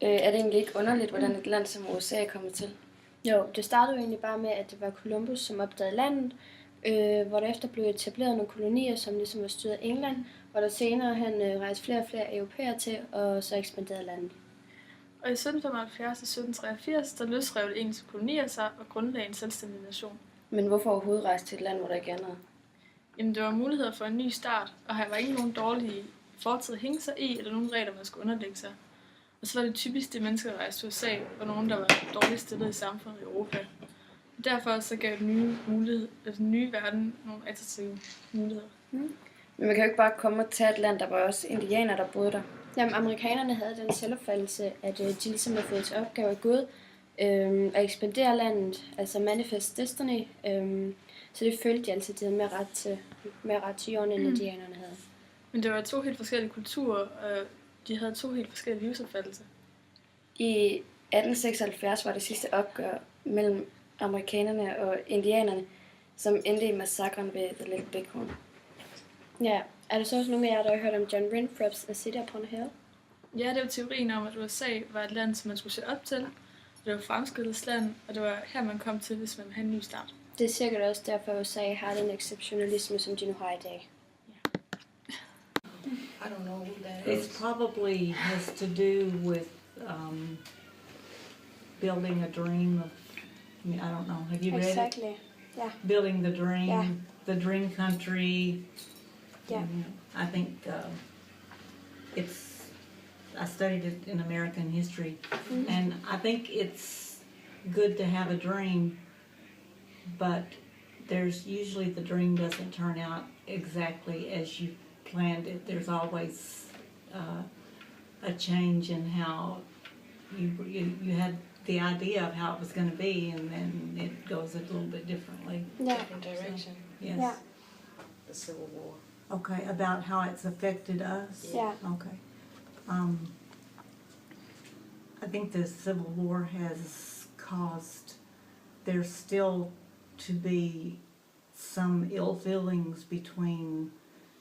Er det egentlig ikke underligt, hvordan et land som USA er kommet til? Jo, det startede jo egentlig bare med, at det var Columbus, som opdagede landet, hvor der efter blev etableret nogle kolonier, som ligesom var styret af England, og der senere han rejste flere og flere europæere til, og så ekspanderede landet. Og i 1775 og 1783, der løsrev de engelske kolonier sig og grundlagde en selvstændig nation. Men hvorfor overhovedet rejse til et land, hvor der ikke er noget? Jamen, det var muligheder for en ny start, og her var ikke nogen dårlige fortid at hænge sig i, eller nogen regler, man skulle underlægge sig. Og så var det typisk det mennesker, der rejste til USA, og nogen, der var dårligt stillet i samfundet i Europa. Og derfor så gav den nye verden nogle attraktive muligheder. Men man kan jo ikke bare komme og tage et land, der var også indianer, der boede der. Jamen, amerikanerne havde den selvopfattelse, at de ligesom havde fået til opgave af Gud at ekspandere landet, altså manifest destiny, så det følte de altid, de havde mere ret til jorden, end indianerne havde. Men det var 2 helt forskellige kulturer, og de havde 2 helt forskellige livsopfattelser. I 1876 var det sidste opgør mellem amerikanerne og indianerne, som endte i massakren ved The Little Bighorn. Ja, er der så også nogen af jer, der har hørt om John Winthrop's A City Upon a Hill? Ja, det var teorien om, at USA var et land, som man skulle se op til. Det var fremskridtets land, og det var her, man kom til, hvis man havde en ny start. Det er sikkert også derfor, at USA har den exceptionalisme, som de nu har i dag. I don't know who that It probably has to do with building a dream of, I mean, I don't know, have you read it? Exactly, yeah. Building the dream, Yeah. the dream country. Yeah. I think I studied it in American history, and I think it's good to have a dream, but there's usually the dream doesn't turn out exactly as you planned it. There's always a change in how you had the idea of how it was going to be, and then it goes a little bit differently. Yeah. different direction? Yes. Yeah. The Civil War. Okay, about how it's affected us? Yeah. Okay. I think the Civil War has caused there still to be some ill feelings between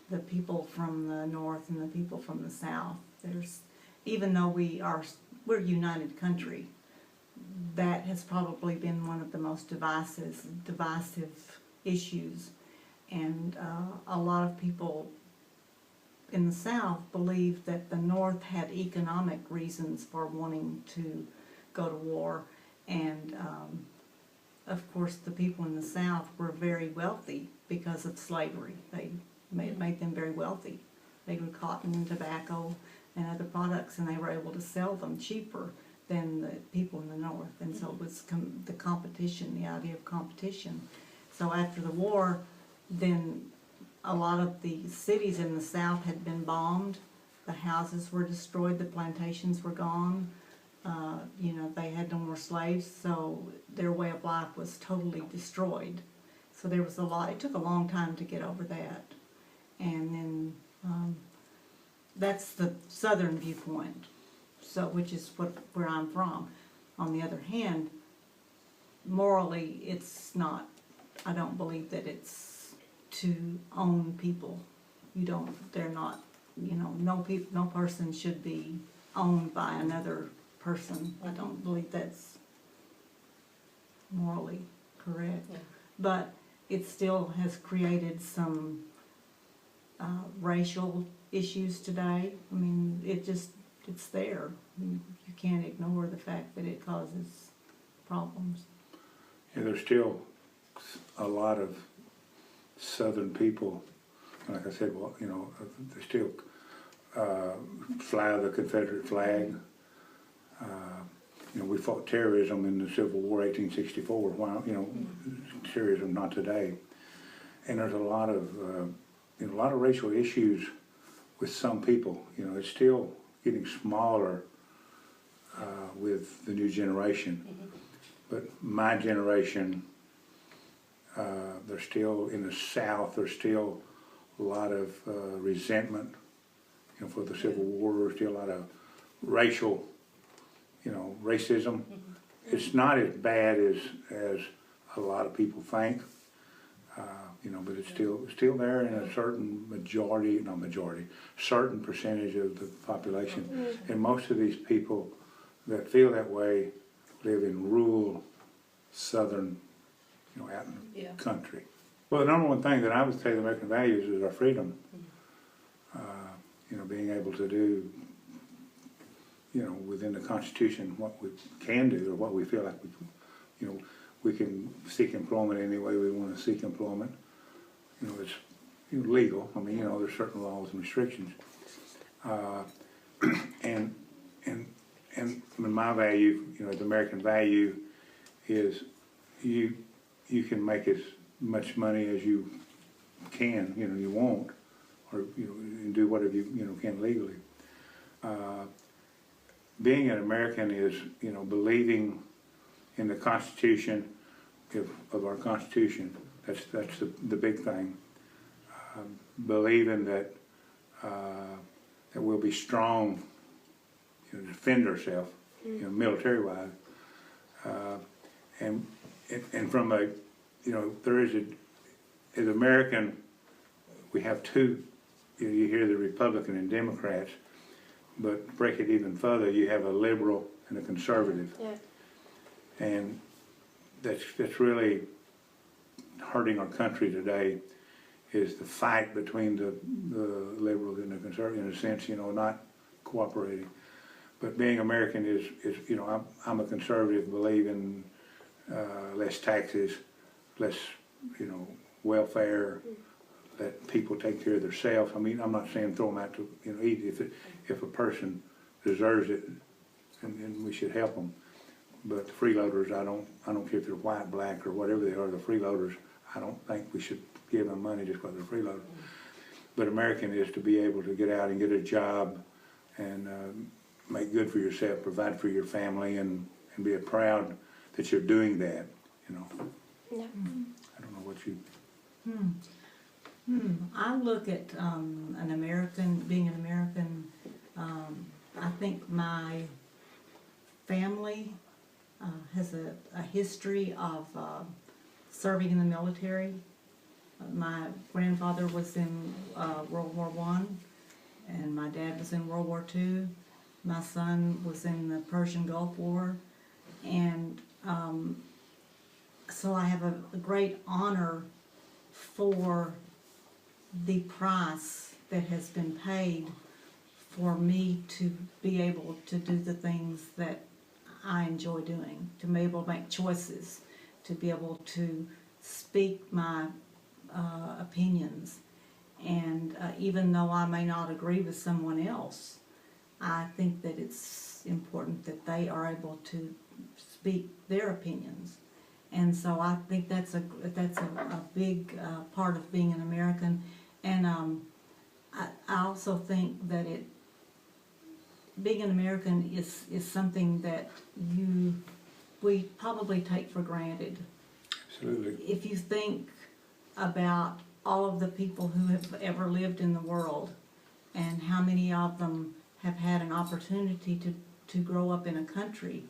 the people from the North and the people from the South. Even though we're a united country, that has probably been one of the most divisive issues. And a lot of people in the South believed that the North had economic reasons for wanting to go to war. And of course the people in the South were very wealthy because of slavery. It made them very wealthy. They grew cotton and tobacco and other products, and they were able to sell them cheaper than the people in the North. And so it was the competition, the idea of competition. So after the war, then a lot of the cities in the South had been bombed. The houses were destroyed, the plantations were gone. They had no more slaves, so their way of life was totally destroyed. So there was it took a long time to get over that. And then that's the southern viewpoint, which is where I'm from. On the other hand, morally, it's not, I don't believe that it's to own people. They're not, no person should be owned by another person. I don't believe that's morally correct. Yeah. But it still has created some racial issues today. I mean, it's there. You can't ignore the fact that it causes problems. And there's still a lot of Southern people, like I said, they still fly the Confederate flag. We fought terrorism in the Civil War, 1864. Why, terrorism not today. And there's a lot of racial issues with some people. It's still getting smaller with the new generation. But my generation, there's still, in the South, there's still a lot of resentment, for the Civil War. There's still a lot of racial, racism. It's not as bad as a lot of people think, but it's still there in a certain certain percentage of the population. And most of these people that feel that way live in rural, southern, out in the country. Well, the number one thing that I would say the American values is our freedom. Being able to do, within the Constitution what we can do or what we feel like we can seek employment any way we want to seek employment. It's legal. I mean, there's certain laws and restrictions. And my value, the American value is you can make as much money as you can, you want, or and do whatever you can legally. Being an American is believing in the Constitution of our Constitution. That's the big thing. Believing that we'll be strong, to defend ourselves, military-wise, and from a, there is as American, we have two. You hear the Republican and Democrats, but break it even further, you have a liberal and a conservative, and that's really hurting our country today. Is the fight between the liberals and the conservatives, in a sense, not cooperating. But being American is I'm a conservative, believe in less taxes, less, welfare, let people take care of themselves. I mean, I'm not saying throw them out to, eat if a person deserves it, and we should help them. But the freeloaders, I don't care if they're white, black, or whatever they are, the freeloaders, I don't think we should give them money just because they're freeloaders. But American is to be able to get out and get a job and make good for yourself, provide for your family, and be proud that you're doing that, Yeah. I don't know what you... I look at being an American, I think my family has a history of serving in the military. My grandfather was in World War I, and my dad was in World War II. My son was in the Persian Gulf War, and so I have a great honor for the price that has been paid for me to be able to do the things that I enjoy doing, to be able to make choices, to be able to speak my opinions. And even though I may not agree with someone else, I think that it's important that they are able to speak their opinions. And so I think that's a big part of being an American. And I also think that being an American is something that we probably take for granted. Absolutely. If you think about all of the people who have ever lived in the world and how many of them have had an opportunity to grow up in a country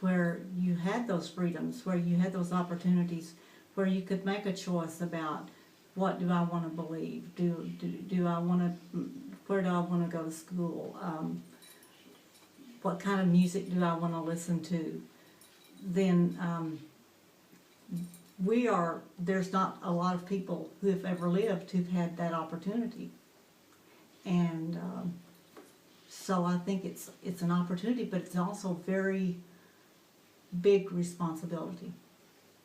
where you had those freedoms, where you had those opportunities, where you could make a choice about what do I want to believe, do I want to, where do I want to go to school, what kind of music do I want to listen to, then there's not a lot of people who have ever lived who've had that opportunity. And so I think it's an opportunity, but it's also very big responsibility.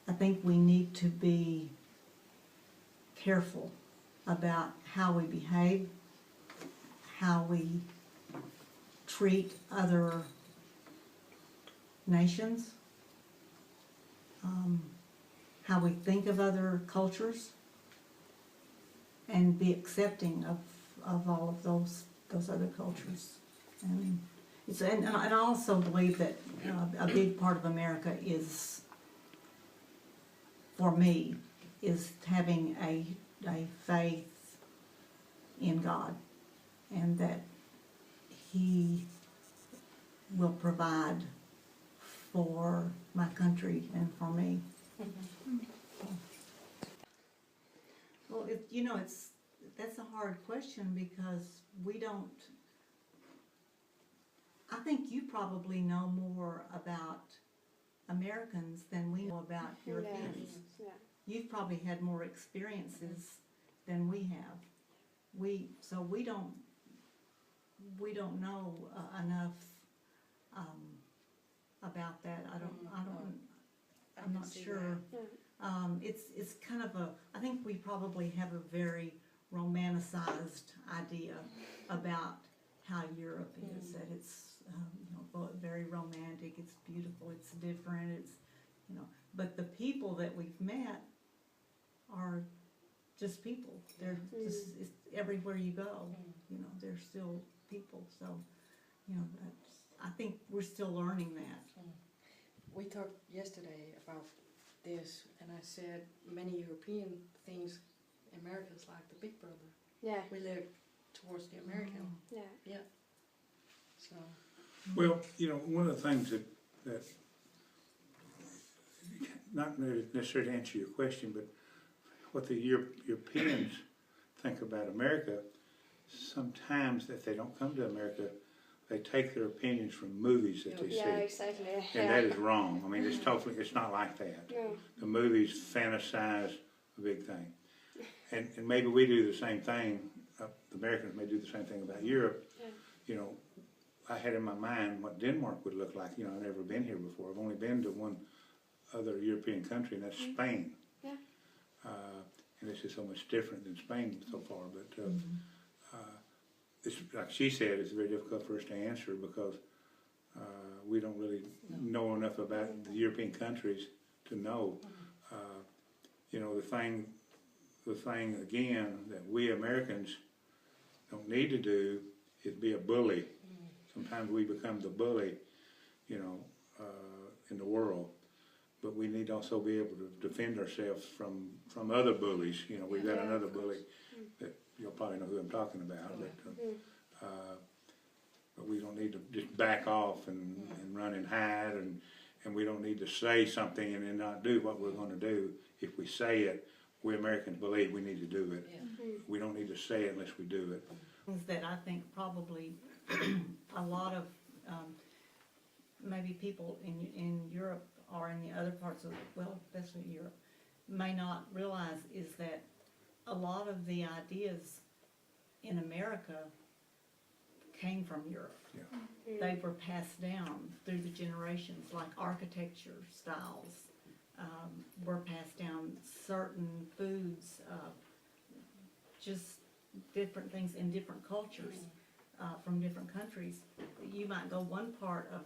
I think we need to be careful about how we behave, how we treat other nations, how we think of other cultures, and be accepting of all of those other cultures. And I also believe that a big part of America is, for me, is having a faith in God, and that He will provide for my country and for me. Well, that's a hard question because I think you probably know more about Americans than we know about Europeans. Yeah. You've probably had more experiences than we have. So we don't know enough about that. I'm not sure. It's kind of I think we probably have a very romanticized idea about how Europe is, that it's very romantic, it's beautiful, it's different, but the people that we've met are just people. They're just, it's everywhere you go, they're still people. So, I think we're still learning that. We talked yesterday about this, and I said many European things, Americans like the Big Brother. Yeah. We live towards the American. Yeah. Yeah. So. Well, one of the things that not necessarily to answer your question, but what the Europeans think about America, sometimes if they don't come to America, they take their opinions from movies that they see. Yeah, exactly. And that is wrong. I mean, it's not like that. No. The movies fantasize a big thing. And maybe we do the same thing, the Americans may do the same thing about Europe. Yeah. I had in my mind what Denmark would look like. I've never been here before. I've only been to one other European country, and that's Spain. Yeah. And this is so much different than Spain so far. But it's, like she said, it's very difficult for us to answer because we don't really know enough about the European countries to know. The thing again that we Americans don't need to do is be a bully. Sometimes we become the bully, in the world. But we need to also be able to defend ourselves from other bullies. We've got another bully that you'll probably know who I'm talking about. But we don't need to just back off and run and hide, and we don't need to say something and then not do what we're going to do. If we say it, we Americans believe we need to do it. We don't need to say it unless we do it. Things that I think probably a lot of maybe people in Europe or in the other parts of, especially Europe, may not realize is that a lot of the ideas in America came from Europe. Yeah. They were passed down through the generations, like architecture styles were passed down, certain foods, just different things in different cultures from different countries. You might go one part of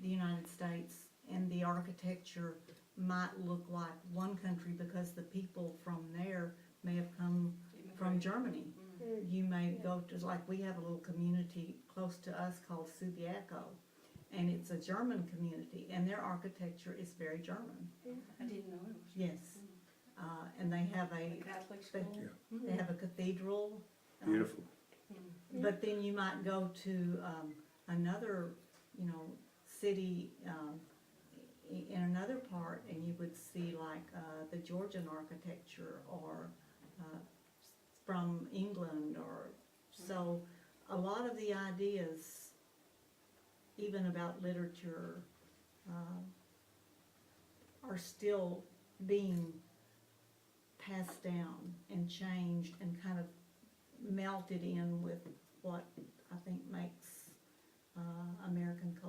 the United States and the architecture might look like one country because the people from there may have come from Germany. You may go to, like we have a little community close to us called Subiaco, and it's a German community, and their architecture is very German. I didn't know it was. Yes. And they have A Catholic school. they have a cathedral. Beautiful. But then you might go to another, city in another part, and you would see like the Georgian architecture or from England, or so. A lot of the ideas, even about literature, are still being passed down and changed and kind of melted in with what I think makes American culture